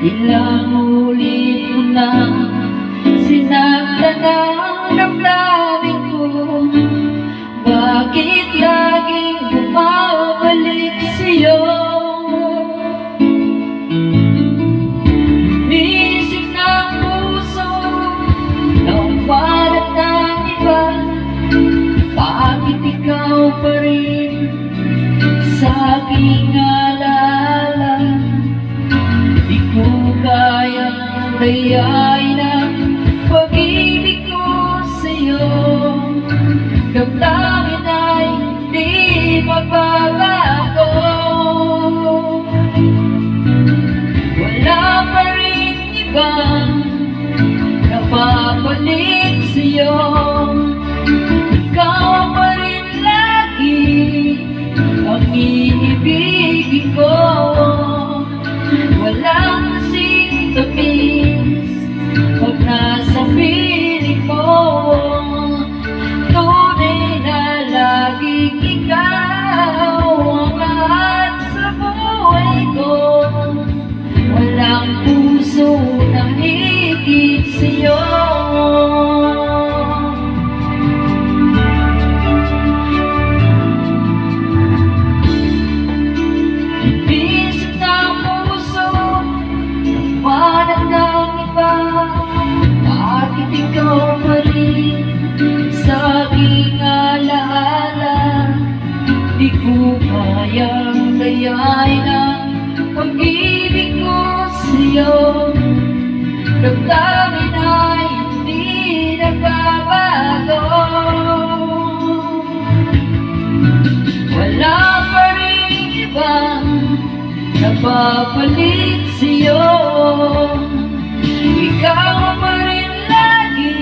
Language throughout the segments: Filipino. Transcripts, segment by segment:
Ilang ulit mo na sinaktan ang damdamin ko. Bakit laging bumabalik sa'yo? Nisip ng puso ng balat ng iba. Bakit ikaw pa rin sa aking alala? Di ko kayang dayain ang pag-ibig ko sa'yo. Damdamin ay di magbabago. Wala pa rin ibang napapalit sa'yo. Ikaw pa rin lagi ang iibigin ko. Walang kasing tamis pag nasa piling mo. Tunay na laging ikaw ang lahat sa buhay ko. Walang puso na higit sa'yo. Bakit ikaw pa rin sa aking alaala? Di ko kayang dayain ang pag-ibig ko sa'yo. Damdamin ay hindi nagbabago. Wala pa rin ibang napapalit sa'yo. Ikaw pa rin lagi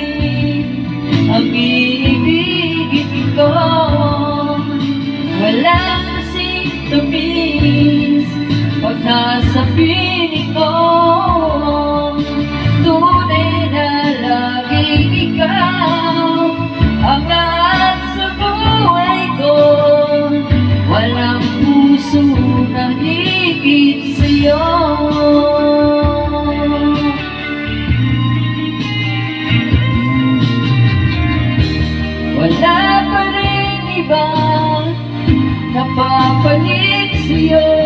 ang iibigin ko. Walang kasing tamis pag nasa piling ko. Tunay na laging ikaw ang lahat sa buhay ko. Walang puso na higit sa'yo. Wala pa rin iba napapalit sa'yo.